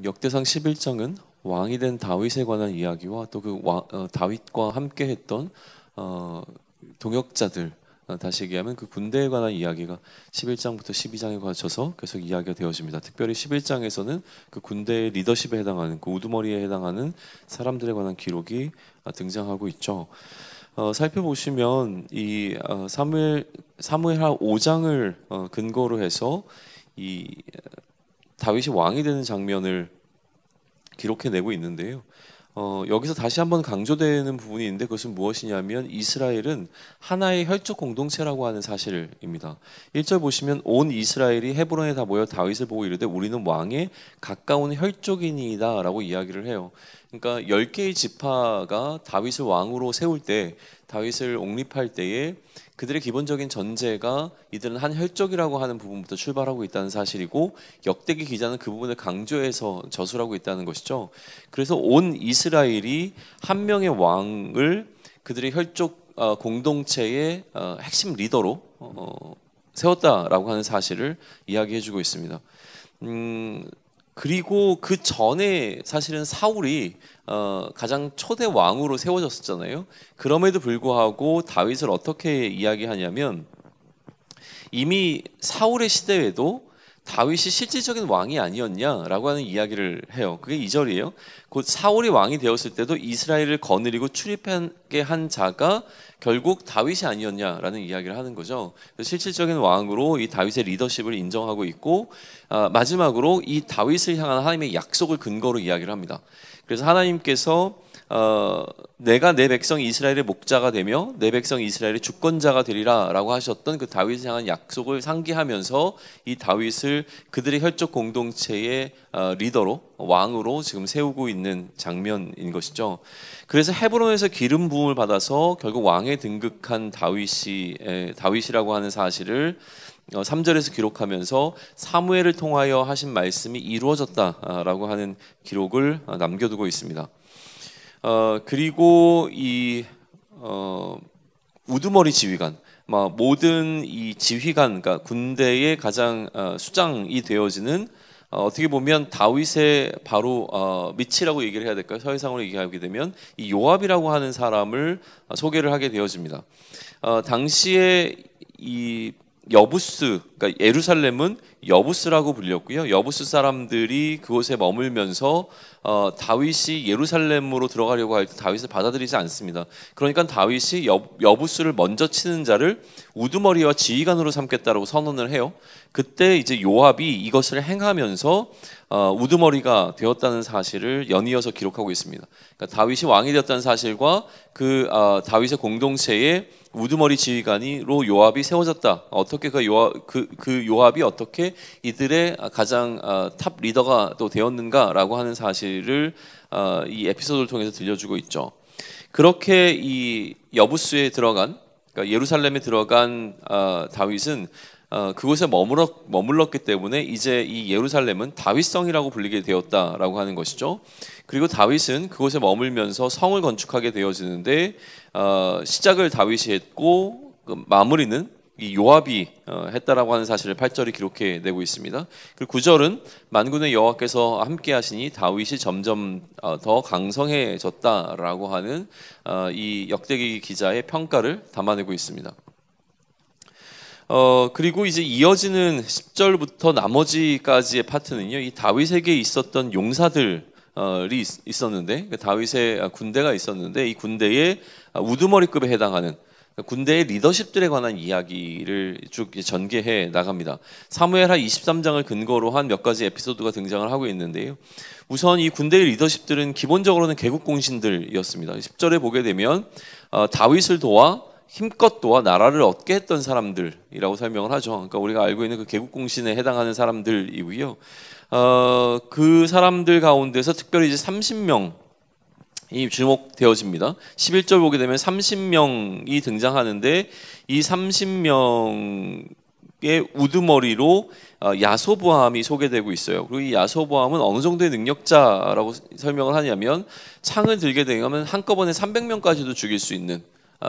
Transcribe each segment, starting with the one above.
역대상 11장은 왕이 된 다윗에 관한 이야기와 또 다윗과 함께 했던 동역자들, 다시 얘기하면 그 군대에 관한 이야기가 11장부터 12장에 걸쳐서 계속 이야기가 되어집니다. 특별히 11장에서는 그 군대의 리더십에 해당하는, 그 우두머리에 해당하는 사람들에 관한 기록이 등장하고 있죠. 살펴보시면 이 사무엘하 5장을 근거로 해서 이 다윗이 왕이 되는 장면을 기록해내고 있는데요. 여기서 다시 한번 강조되는 부분이 있는데, 그것은 무엇이냐면 이스라엘은 하나의 혈족 공동체라고 하는 사실입니다. 1절 보시면 온 이스라엘이 헤브론에 다 모여 다윗을 보고 이르되 우리는 왕의 가까운 혈족이니이다 라고 이야기를 해요. 그러니까 10개의 지파가 다윗을 왕으로 세울 때, 다윗을 옹립할 때에 그들의 기본적인 전제가 이들은 한 혈족이라고 하는 부분부터 출발하고 있다는 사실이고, 역대기 기자는 그 부분을 강조해서 저술하고 있다는 것이죠. 그래서 온 이스라엘이 한 명의 왕을 그들의 혈족 공동체의 핵심 리더로 세웠다라고 하는 사실을 이야기해주고 있습니다. 그리고 그 전에 사실은 사울이 가장 초대 왕으로 세워졌었잖아요. 그럼에도 불구하고 다윗을 어떻게 이야기하냐면, 이미 사울의 시대에도 다윗이 실질적인 왕이 아니었냐라고 하는 이야기를 해요. 그게 2절이에요. 곧 사울이 왕이 되었을 때도 이스라엘을 거느리고 출입하게 한 자가 결국 다윗이 아니었냐라는 이야기를 하는 거죠. 실질적인 왕으로 이 다윗의 리더십을 인정하고 있고, 마지막으로 이 다윗을 향한 하나님의 약속을 근거로 이야기를 합니다. 그래서 하나님께서 내가 내 백성 이스라엘의 목자가 되며 내 백성 이스라엘의 주권자가 되리라 라고 하셨던 그 다윗을 향한 약속을 상기하면서 이 다윗을 그들의 혈족 공동체의 리더로, 왕으로 지금 세우고 있는 장면인 것이죠. 그래서 헤브론에서 기름 부음을 받아서 결국 왕에 등극한 다윗이라고 하는 사실을 3절에서 기록하면서 사무엘을 통하여 하신 말씀이 이루어졌다라고 하는 기록을 남겨두고 있습니다. 그리고 이 우두머리 지휘관, 모든 이 지휘관, 그러니까 군대의 가장 수장이 되어지는, 어떻게 보면 다윗의 바로 밑이라고 얘기를 해야 될까요? 서해상으로 얘기하게 되면 이 요압이라고 하는 사람을 소개를 하게 되어집니다. 당시에 이 여부스, 그러니까 예루살렘은 여부스라고 불렸고요. 여부스 사람들이 그곳에 머물면서 다윗이 예루살렘으로 들어가려고 할 때 다윗을 받아들이지 않습니다. 그러니까 다윗이 여부스를 먼저 치는 자를 우두머리와 지휘관으로 삼겠다라고 선언을 해요. 그때 이제 요압이 이것을 행하면서 우두머리가 되었다는 사실을 연이어서 기록하고 있습니다. 그러니까 다윗이 왕이 되었다는 사실과 그 다윗의 공동체에 우두머리 지휘관으로 요압이 세워졌다. 어떻게 그 요압이 어떻게 이들의 가장 탑 리더가 또 되었는가라고 하는 사실을 이 에피소드를 통해서 들려주고 있죠. 그렇게 이 여부스에 들어간, 그러니까 예루살렘에 들어간 다윗은 그곳에 머물렀기 때문에 이제 이 예루살렘은 다윗성이라고 불리게 되었다라고 하는 것이죠. 그리고 다윗은 그곳에 머물면서 성을 건축하게 되어지는데, 시작을 다윗이 했고 마무리는 이 요압이 했다라고 하는 사실을 8절이 기록해내고 있습니다. 그리고 9절은 만군의 여호와께서 함께 하시니 다윗이 점점 더 강성해졌다라고 하는 이 역대기 기자의 평가를 담아내고 있습니다. 그리고 이제 이어지는 10절부터 나머지까지의 파트는요, 이 다윗에게 있었던 용사들이 있었는데, 다윗의 군대가 있었는데, 이 군대의 우두머리급에 해당하는 군대의 리더십들에 관한 이야기를 쭉 전개해 나갑니다. 사무엘하 23장을 근거로 한 몇 가지 에피소드가 등장을 하고 있는데요. 우선 이 군대의 리더십들은 기본적으로는 개국공신들이었습니다. 10절에 보게 되면 다윗을 도와 힘껏 도와 나라를 얻게 했던 사람들이라고 설명을 하죠. 그러니까 우리가 알고 있는 그 개국공신에 해당하는 사람들이고요. 그 사람들 가운데서 특별히 이제 30명이 주목되어집니다. 11절 보게 되면 30명이 등장하는데, 이 30명의 우두머리로 야소보암이 소개되고 있어요. 그리고 이 야소보암은 어느 정도의 능력자라고 설명을 하냐면, 창을 들게 되면 한꺼번에 300명까지도 죽일 수 있는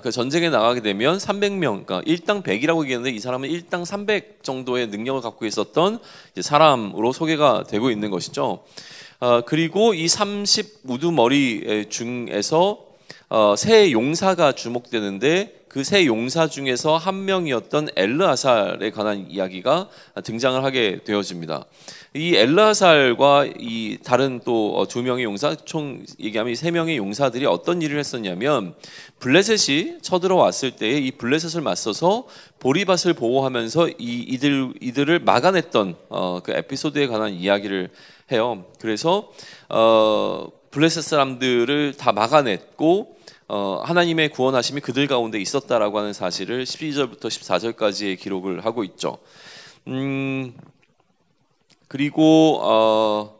그 전쟁에 나가게 되면 300명, 그러니까 일당 100이라고 얘기했는데 이 사람은 일당 300 정도의 능력을 갖고 있었던 이제 사람으로 소개가 되고 있는 것이죠. 그리고 이 30 우두머리 중에서 세 용사가 주목되는데 그 세 용사 중에서 한 명이었던 엘르아살에 관한 이야기가 등장을 하게 되어집니다. 이 엘르아살과 이 다른 또 두 명의 용사, 총 얘기하면 이 세 명의 용사들이 어떤 일을 했었냐면 블레셋이 쳐들어왔을 때에 이 블레셋을 맞서서 보리밭을 보호하면서 이들을 막아냈던 그 에피소드에 관한 이야기를 해요. 그래서 블레셋 사람들을 다 막아냈고 하나님의 구원하심이 그들 가운데 있었다라고 하는 사실을 12절부터 14절까지의 기록을 하고 있죠. 그리고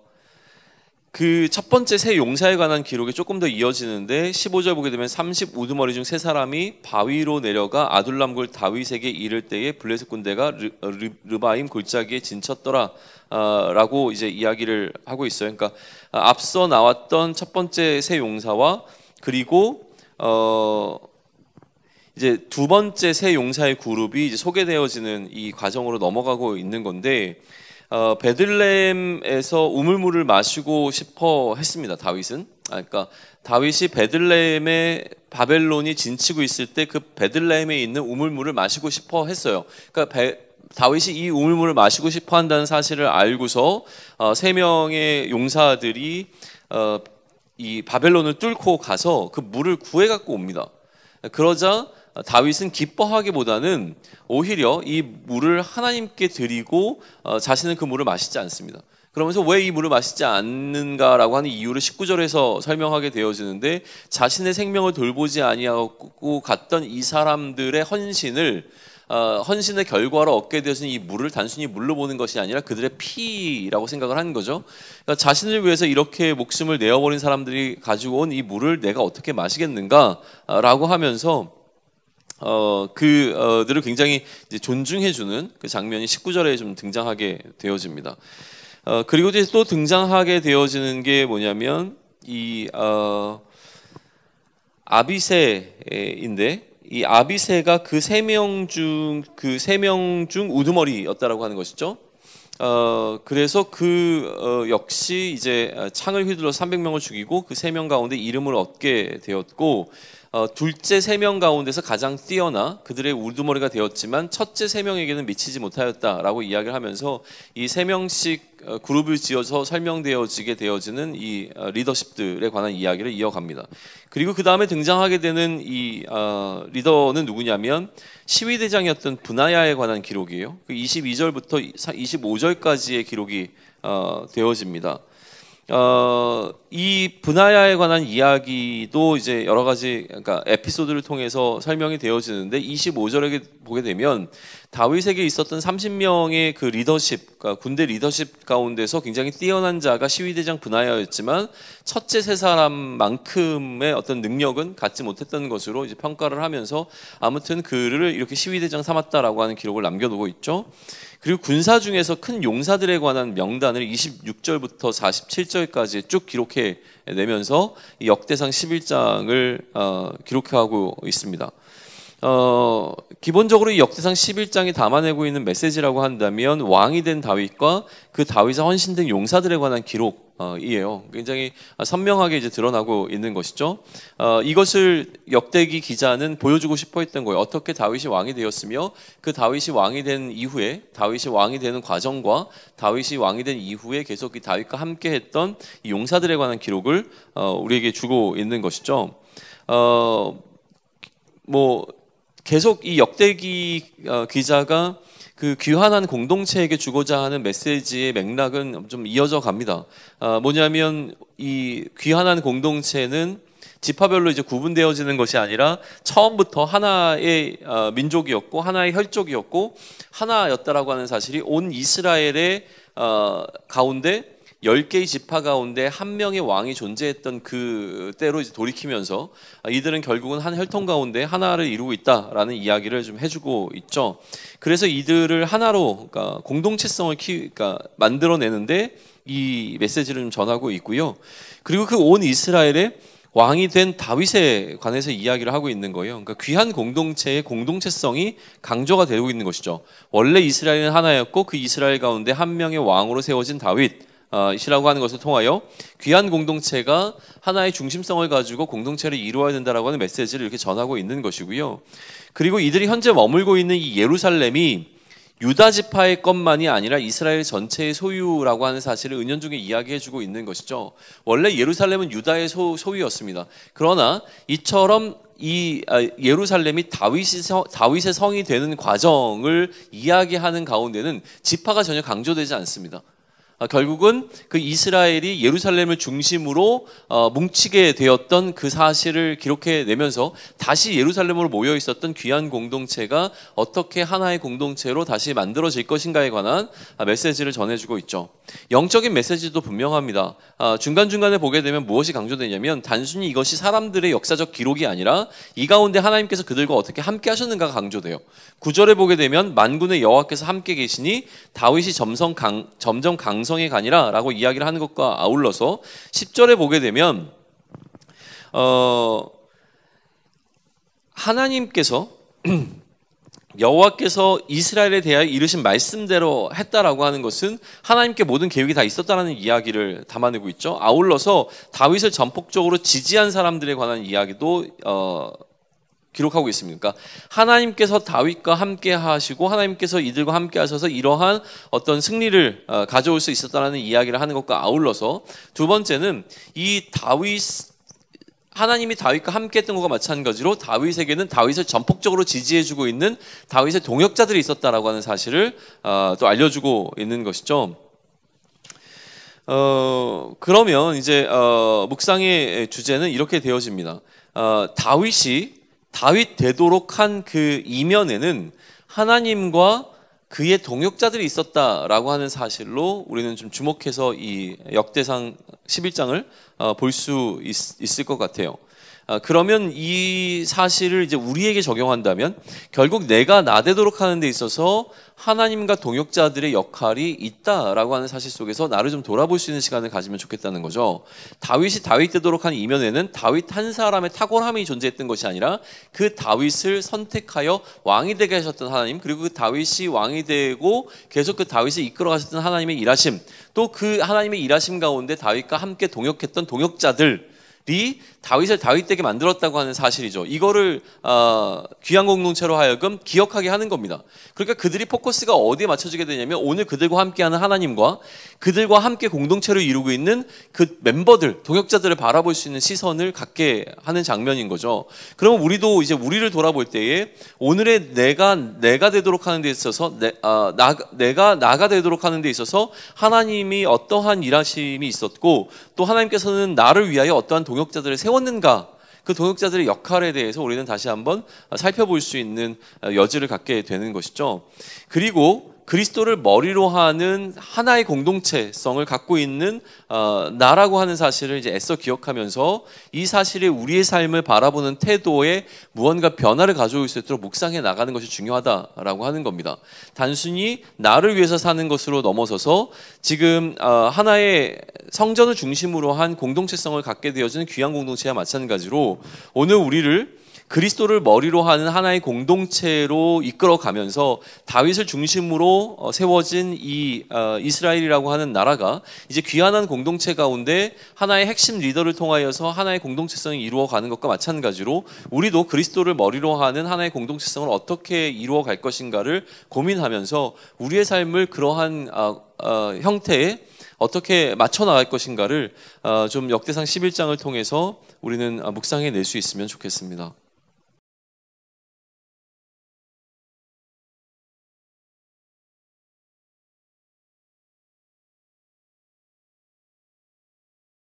그 첫 번째 세 용사에 관한 기록이 조금 더 이어지는데 15절 보게 되면 30 우두머리 중 세 사람이 바위로 내려가 아둘람 굴 다윗에게 이를 때에 블레셋 군대가 르바임 골짜기에 진쳤더라 라고 이제 이야기를 하고 있어요. 그러니까 앞서 나왔던 첫 번째 세 용사와 그리고 이제 두 번째 세 용사의 그룹이 이제 소개되어지는 이 과정으로 넘어가고 있는 건데 베들레헴에서 우물물을 마시고 싶어 했습니다. 다윗은. 그러니까 다윗이 베들레헴에 바벨론이 진치고 있을 때 그 베들레헴에 있는 우물물을 마시고 싶어 했어요. 그러니까 다윗이 이 우물물을 마시고 싶어 한다는 사실을 알고서 세 명의 용사들이 이 바벨론을 뚫고 가서 그 물을 구해 갖고 옵니다. 그러자 다윗은 기뻐하기보다는 오히려 이 물을 하나님께 드리고 자신은 그 물을 마시지 않습니다. 그러면서 왜 이 물을 마시지 않는가라고 하는 이유를 19절에서 설명하게 되어지는데 자신의 생명을 돌보지 아니하고 갔던 이 사람들의 헌신의 결과로 얻게 되어진 이 물을 단순히 물로 보는 것이 아니라 그들의 피라고 생각을 하는 거죠. 그러니까 자신을 위해서 이렇게 목숨을 내어버린 사람들이 가지고 온 이 물을 내가 어떻게 마시겠는가라고 하면서 그들을 굉장히 이제 존중해주는 그 장면이 19절에 좀 등장하게 되어집니다. 그리고 이제 또 등장하게 되어지는 게 뭐냐면 이 아비새인데 이 아비새가 그 세 명 중 우두머리였다라고 하는 것이죠. 그래서 역시 이제 창을 휘둘러 300명을 죽이고 그 세 명 가운데 이름을 얻게 되었고 둘째 세 명 가운데서 가장 뛰어나 그들의 우두머리가 되었지만 첫째 세 명에게는 미치지 못하였다라고 이야기를 하면서 이 세 명씩 그룹을 지어서 설명되어지게 되어지는 이 리더십들에 관한 이야기를 이어갑니다. 그리고 그 다음에 등장하게 되는 이 리더는 누구냐면 시위대장이었던 브나야에 관한 기록이에요. 22절부터 25절까지의 기록이 되어집니다. 이 브나야에 관한 이야기도 이제 여러 가지 그러니까 에피소드를 통해서 설명이 되어지는데 25절에 보게 되면 다윗에게 있었던 30명의 그 리더십, 그러니까 군대 리더십 가운데서 굉장히 뛰어난 자가 시위대장 브나야였지만 첫째 세 사람만큼의 어떤 능력은 갖지 못했던 것으로 이제 평가를 하면서 아무튼 그를 이렇게 시위대장 삼았다라고 하는 기록을 남겨두고 있죠. 그리고 군사 중에서 큰 용사들에 관한 명단을 26절부터 47절까지 쭉 기록해 내면서 이 역대상 11장을 기록하고 있습니다. 기본적으로 이 역대상 11장이 담아내고 있는 메시지라고 한다면 왕이 된 다윗과 그 다윗의 헌신된 용사들에 관한 기록이에요. 굉장히 선명하게 이제 드러나고 있는 것이죠. 이것을 역대기 기자는 보여주고 싶어 했던 거예요. 어떻게 다윗이 왕이 되었으며 그 다윗이 왕이 된 이후에 다윗이 왕이 되는 과정과 다윗이 왕이 된 이후에 계속 이 다윗과 함께 했던 이 용사들에 관한 기록을 우리에게 주고 있는 것이죠. 계속 이 역대기 기자가 그 귀환한 공동체에게 주고자 하는 메시지의 맥락은 좀 이어져 갑니다. 뭐냐면 이 귀환한 공동체는 지파별로 이제 구분되어지는 것이 아니라 처음부터 하나의 민족이었고 하나의 혈족이었고 하나였다라고 하는 사실이 온 이스라엘의 가운데 10개의 지파 가운데 한 명의 왕이 존재했던 그 때로 이제 돌이키면서 이들은 결국은 한 혈통 가운데 하나를 이루고 있다라는 이야기를 좀 해주고 있죠. 그래서 이들을 하나로 그러니까 공동체성을 그러니까 만들어내는데 이 메시지를 좀 전하고 있고요. 그리고 그 온 이스라엘에 왕이 된 다윗에 관해서 이야기를 하고 있는 거예요. 그러니까 귀한 공동체의 공동체성이 강조가 되고 있는 것이죠. 원래 이스라엘은 하나였고 그 이스라엘 가운데 한 명의 왕으로 세워진 다윗이라고 하는 것을 통하여 귀한 공동체가 하나의 중심성을 가지고 공동체를 이루어야 된다라고 하는 메시지를 이렇게 전하고 있는 것이고요. 그리고 이들이 현재 머물고 있는 이 예루살렘이 유다 지파의 것만이 아니라 이스라엘 전체의 소유라고 하는 사실을 은연중에 이야기해주고 있는 것이죠. 원래 예루살렘은 유다의 소유였습니다. 그러나 이처럼 이 예루살렘이 다윗의 성이 되는 과정을 이야기하는 가운데는 지파가 전혀 강조되지 않습니다. 결국은 그 이스라엘이 예루살렘을 중심으로 뭉치게 되었던 그 사실을 기록해내면서 다시 예루살렘으로 모여 있었던 귀한 공동체가 어떻게 하나의 공동체로 다시 만들어질 것인가에 관한 메시지를 전해주고 있죠. 영적인 메시지도 분명합니다. 중간중간에 보게 되면 무엇이 강조되냐면 단순히 이것이 사람들의 역사적 기록이 아니라 이 가운데 하나님께서 그들과 어떻게 함께 하셨는가가 강조돼요. 9절에 보게 되면 만군의 여호와께서 함께 계시니 다윗이 점점 강성해 가니라 라고 이야기를 하는 것과 아울러서 10절에 보게 되면 하나님께서 여호와께서 이스라엘에 대하여 이르신 말씀대로 했다라고 하는 것은 하나님께 모든 계획이 다 있었다라는 이야기를 담아내고 있죠. 아울러서 다윗을 전폭적으로 지지한 사람들에 관한 이야기도 기록하고 있습니다. 그러니까 하나님께서 다윗과 함께 하시고 하나님께서 이들과 함께 하셔서 이러한 어떤 승리를 가져올 수 있었다는 이야기를 하는 것과 아울러서 두 번째는 이 하나님이 다윗과 함께 했던 것과 마찬가지로 다윗에게는 다윗을 전폭적으로 지지해주고 있는 다윗의 동역자들이 있었다라고 하는 사실을 또 알려주고 있는 것이죠. 그러면 이제 묵상의 주제는 이렇게 되어집니다. 다윗 되도록 한 그 이면에는 하나님과 그의 동역자들이 있었다라고 하는 사실로 우리는 좀 주목해서 이 역대상 11장을 볼 수 있을 것 같아요. 그러면 이 사실을 이제 우리에게 적용한다면 결국 내가 나 되도록 하는 데 있어서 하나님과 동역자들의 역할이 있다라고 하는 사실 속에서 나를 좀 돌아볼 수 있는 시간을 가지면 좋겠다는 거죠. 다윗이 다윗 되도록 한 이면에는 다윗 한 사람의 탁월함이 존재했던 것이 아니라 그 다윗을 선택하여 왕이 되게 하셨던 하나님, 그리고 그 다윗이 왕이 되고 계속 그 다윗을 이끌어 가셨던 하나님의 일하심, 또 그 하나님의 일하심 가운데 다윗과 함께 동역했던 동역자들 다윗을 다윗되게 만들었다고 하는 사실이죠. 이거를 귀한 공동체로 하여금 기억하게 하는 겁니다. 그러니까 그들이 포커스가 어디에 맞춰지게 되냐면 오늘 그들과 함께하는 하나님과 그들과 함께 공동체를 이루고 있는 그 멤버들, 동역자들을 바라볼 수 있는 시선을 갖게 하는 장면인 거죠. 그러면 우리도 이제 우리를 돌아볼 때에 오늘의 내가 되도록 하는 데 있어서 내가 나가 되도록 하는 데 있어서 하나님이 어떠한 일하심이 있었고 또 하나님께서는 나를 위하여 어떠한 동역자들을 세웠는가, 그 동역자들의 역할에 대해서 우리는 다시 한번 살펴볼 수 있는 여지를 갖게 되는 것이죠. 그리고 그리스도를 머리로 하는 하나의 공동체성을 갖고 있는 나라고 하는 사실을 이제 애써 기억하면서 이 사실이 우리의 삶을 바라보는 태도에 무언가 변화를 가져올 수 있도록 묵상해 나가는 것이 중요하다라고 하는 겁니다. 단순히 나를 위해서 사는 것으로 넘어서서 지금 하나의 성전을 중심으로 한 공동체성을 갖게 되어지는 귀한 공동체와 마찬가지로 오늘 우리를 그리스도를 머리로 하는 하나의 공동체로 이끌어가면서 다윗을 중심으로 세워진 이 이스라엘이라고 하는 나라가 이제 귀한 공동체 가운데 하나의 핵심 리더를 통하여서 하나의 공동체성이 이루어가는 것과 마찬가지로 우리도 그리스도를 머리로 하는 하나의 공동체성을 어떻게 이루어갈 것인가를 고민하면서 우리의 삶을 그러한 형태에 어떻게 맞춰 나갈 것인가를 좀 역대상 11장을 통해서 우리는 묵상해 낼 수 있으면 좋겠습니다.